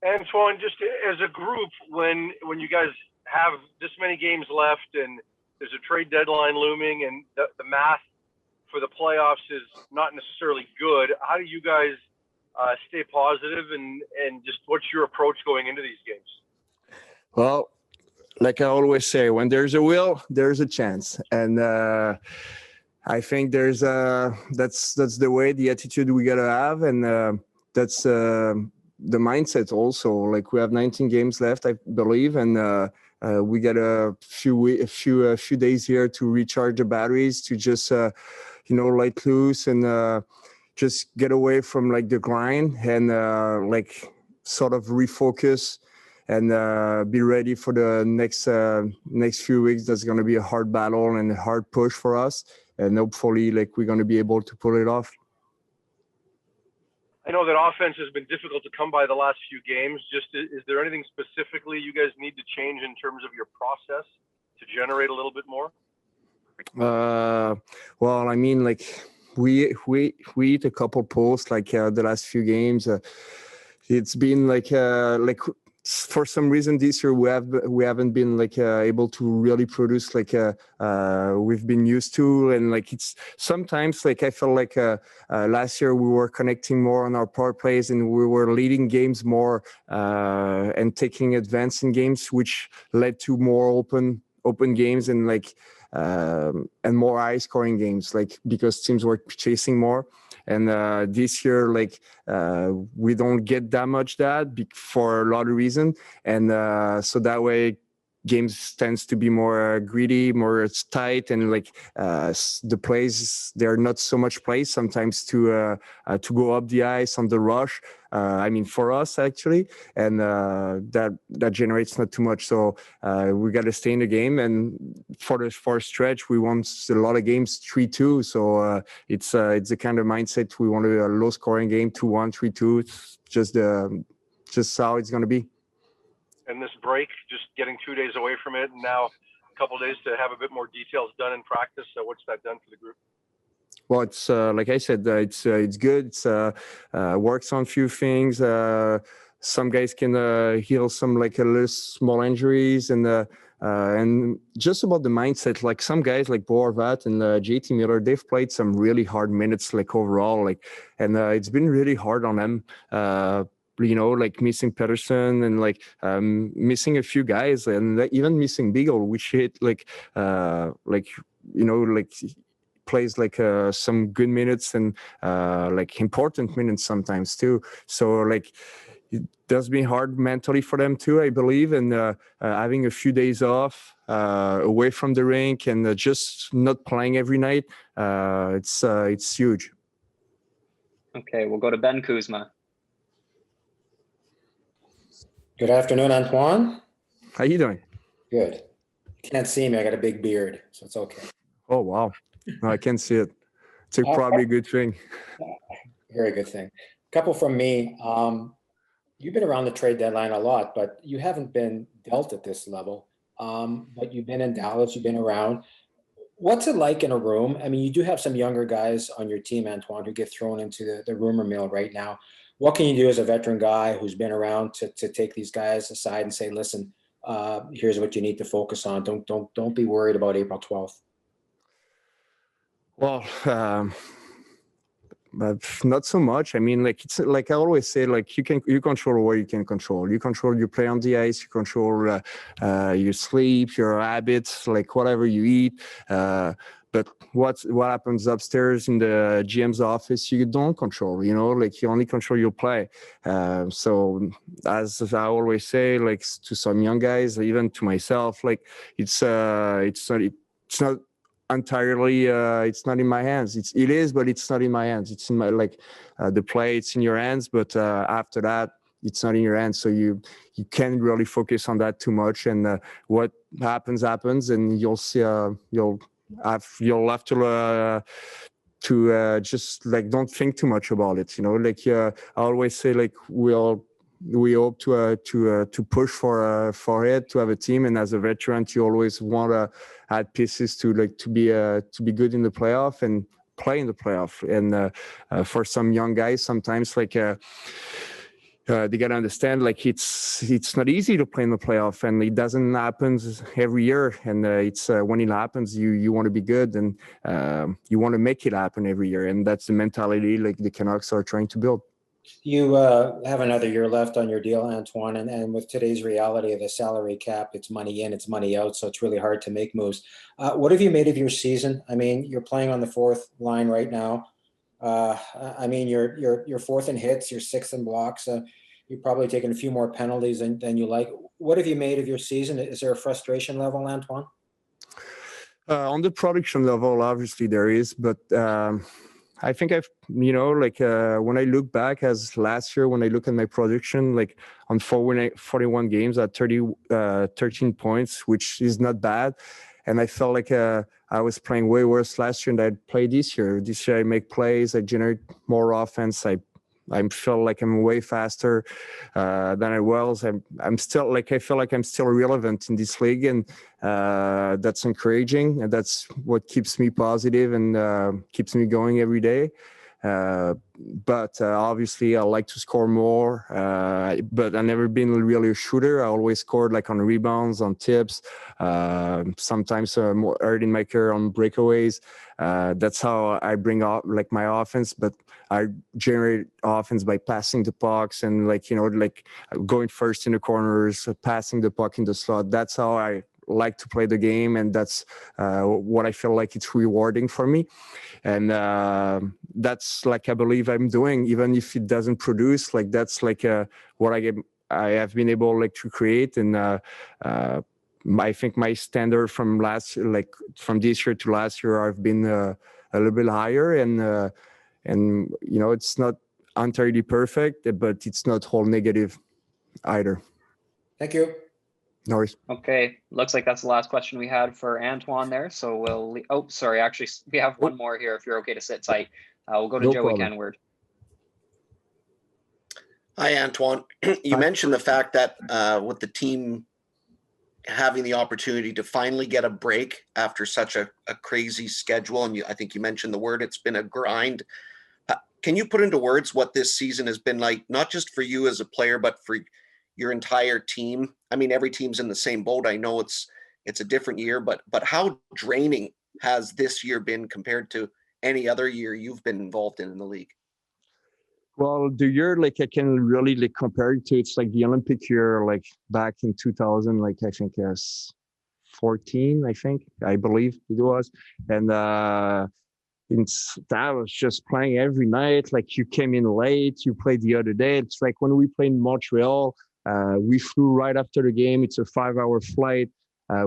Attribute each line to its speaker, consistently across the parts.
Speaker 1: Antoine, just as a group, when you guys have this many games left and there's a trade deadline looming and the math for the playoffs is not necessarily good, how do you guys stay positive and just what's your approach going into these games?
Speaker 2: Well, like I always say, when there's a will, there's a chance. And I think that's the way, the attitude we got to have. And that's the mindset also. Like we have 19 games left, I believe. And we got a few days here to recharge the batteries, to just, let loose and just get away from like the grind and like sort of refocus and be ready for the next few weeks. That's going to be a hard battle and a hard push for us. And hopefully, like, we're going to be able to pull it off.
Speaker 1: I know that offense has been difficult to come by the last few games. Just, is there anything specifically you guys need to change in terms of your process to generate a little bit more?
Speaker 2: Well, I mean, like, we hit a couple posts like the last few games. It's been like for some reason this year we haven't been like able to really produce like we've been used to, and like it's sometimes like I felt like last year we were connecting more on our power plays and we were leading games more and taking advance in games, which led to more open games and like and more high scoring games, like because teams were chasing more. And this year, like we don't get that much for a lot of reasons, and so that way games tends to be more greedy, more tight, and like the plays, there are not so much plays sometimes to go up the ice on the rush. I mean, for us actually, and that generates not too much. So we got to stay in the game, and for a stretch, we won a lot of games 3-2. So it's the kind of mindset we want a low scoring game, 2-1, 3-2. It's just how it's going to be.
Speaker 1: And this break, just getting 2 days away from it, and now a couple of days to have a bit more details done in practice. So what's that done for the group?
Speaker 2: Well, it's like I said, it's good. It's works on a few things. Some guys can heal some like a little small injuries, and just about the mindset. Like some guys like Boarvat and JT Miller, they've played some really hard minutes, like overall, like, and it's been really hard on them. Like missing Pedersen and like missing a few guys, and even missing Beagle, which hit like plays like some good minutes and like important minutes sometimes too. So like it does be hard mentally for them too, I believe, and having a few days off away from the rink and just not playing every night, it's huge.
Speaker 3: Okay, we'll go to Ben Kuzma.
Speaker 4: Good afternoon, Antoine.
Speaker 2: How you doing?
Speaker 4: Good. You can't see me. I got a big beard, so it's okay.
Speaker 2: Oh, wow. No, I can't see it. It's probably a good thing.
Speaker 4: Very good thing. A couple from me. You've been around the trade deadline a lot, but you haven't been dealt at this level. But you've been in Dallas, you've been around. What's it like in a room? I mean, you do have some younger guys on your team, Antoine, who get thrown into the rumor mill right now. What can you do as a veteran guy who's been around to take these guys aside and say, listen, here's what you need to focus on. Don't be worried about April 12th.
Speaker 2: Well, but not so much. I mean, like it's like I always say, like you control what you can control. You control your play on the ice. You control your sleep, your habits, like whatever you eat. But what happens upstairs in the GM's office, you don't control. Like you only control your play. So as I always say, like to some young guys, even to myself, like it's not entirely it's not in my hands. It is, but it's not in my hands. It's in my the play. It's in your hands, but after that, it's not in your hands. So you can't really focus on that too much. And what happens, and you'll see. You'll have to just like don't think too much about it. Like I always say, like we hope to push for it, to have a team, and as a veteran, you always want to add pieces to be good in the playoff and play in the playoff. And for some young guys, sometimes like they gotta understand like it's not easy to play in the playoff, and it doesn't happen every year. And it's when it happens, you want to be good, and you want to make it happen every year, and that's the mentality like the Canucks are trying to build.
Speaker 4: You have another year left on your deal, Antoine, and with today's reality of the salary cap, it's money in, it's money out, so it's really hard to make moves. What have you made of your season? I mean, you're playing on the fourth line right now. I mean, you're fourth in hits, you're sixth in blocks. You've probably taken a few more penalties than you like. What have you made of your season? Is there a frustration level, Antoine?
Speaker 2: On the production level, obviously there is, but I think I've, when I look back as last year, when I look at my production, like on 41 games at 13 points, which is not bad. And I felt like I was playing way worse last year than I played this year. This year I make plays, I generate more offense. I feel like I'm way faster than I was. I'm still like, I feel like I'm still relevant in this league, and that's encouraging, and that's what keeps me positive and keeps me going every day. But obviously I like to score more, but I've never been really a shooter. I always scored like on rebounds, on tips, sometimes more early in my career on breakaways. That's how I bring out like my offense, but I generate offense by passing the pucks and like going first in the corners, passing the puck in the slot. That's how I like to play the game, and that's what I feel like it's rewarding for me. And that's like I believe I'm doing, even if it doesn't produce. Like that's like what I have been able like to create. And I think my standard from last year, like from this year to last year, I've been a little bit higher. And it's not entirely perfect, but it's not all negative either.
Speaker 4: Thank you.
Speaker 2: No worries.
Speaker 3: Okay, looks like that's the last question we had for Antoine there. So we'll, sorry, actually we have one more here if you're okay to sit tight. We'll go to
Speaker 2: No
Speaker 3: Joey
Speaker 2: problem.
Speaker 3: Kenward.
Speaker 5: Hi, Antoine. You mentioned the fact that with the team having the opportunity to finally get a break after such a crazy schedule, and I think you mentioned the word, it's been a grind. Can you put into words what this season has been like, not just for you as a player, but for your entire team? I mean, every team's in the same boat. I know it's a different year, but how draining has this year been compared to any other year you've been involved in the league?
Speaker 2: Well, the year like I can really like compare it to, it's like the Olympic year, like back in 2000, like I think 14, I believe it was, and that was just playing every night. Like you came in late, you played the other day. It's like when we played in Montreal, we flew right after the game. It's a 5-hour flight.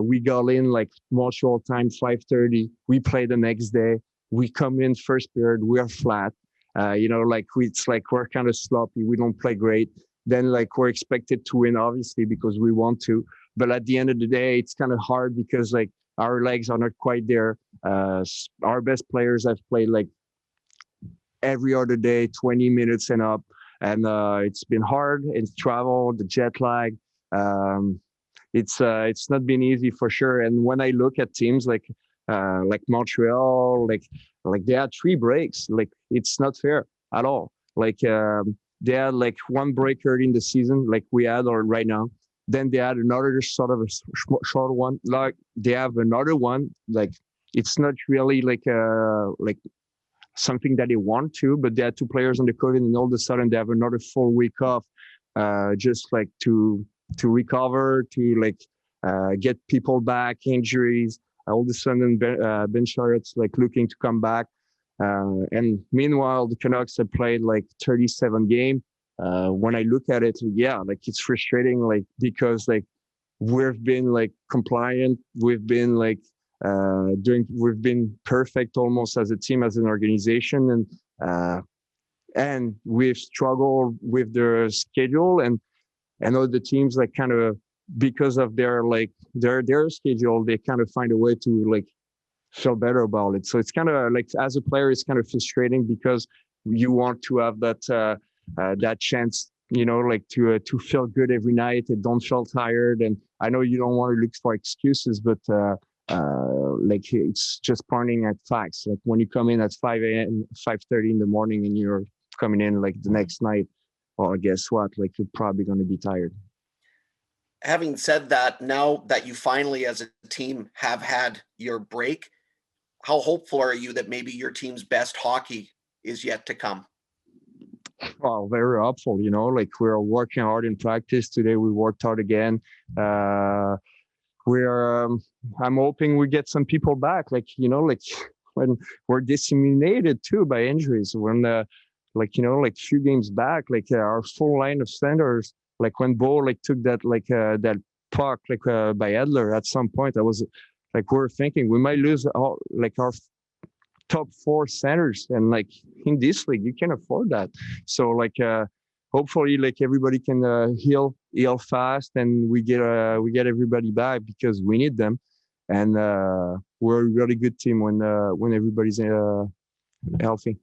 Speaker 2: We got in like Montreal time, 5:30. We play the next day. We come in first period, we are flat. It's like we're kind of sloppy. We don't play great. Then like we're expected to win, obviously, because we want to. But at the end of the day, it's kind of hard because like our legs are not quite there. Our best players have played like every other day, 20 minutes and up. And it's been hard. It's travel, the jet lag. It's not been easy for sure. And when I look at teams like Montreal, like they had 3 breaks. Like it's not fair at all. Like they had like 1 break early in the season, like we had or right now. Then they had another sort of a short one. Like they have another one. Like it's not really like something that they want to, but they had 2 players on the COVID, and all of a sudden they have another full week off, just like to recover, to like get people back, injuries. All of a sudden, Ben Charlotte's like looking to come back. And meanwhile, the Canucks have played like 37 games. When I look at it, yeah, like it's frustrating, like because like we've been like compliant, we've been like we've been perfect almost as a team, as an organization, and we've struggled with the schedule, and other teams like kind of, because of their schedule, they kind of find a way to like feel better about it. So it's kind of like, as a player, it's kind of frustrating because you want to have that chance, like to feel good every night and don't feel tired. And I know you don't want to look for excuses, but like it's just pointing at facts. Like when you come in at 5 a.m., 5:30 in the morning, and you're coming in like the next night, well, guess what? Like, you're probably going to be tired.
Speaker 5: Having said that, now that you finally as a team have had your break, how hopeful are you that maybe your team's best hockey is yet to come?
Speaker 2: Well, very hopeful, you know, like we're working hard in practice. Today we worked hard again. I'm hoping we get some people back, like, you know, like when we're disseminated too by injuries, when like, you know, like few games back, like our full line of centers, like when Bo like took that like that puck like by Edler at some point, I was like, we're thinking we might lose all, like our top 4 centers, and like in this league you can't afford that. So like hopefully like everybody can heal fast, and we get everybody back because we need them, and we're a really good team when everybody's healthy.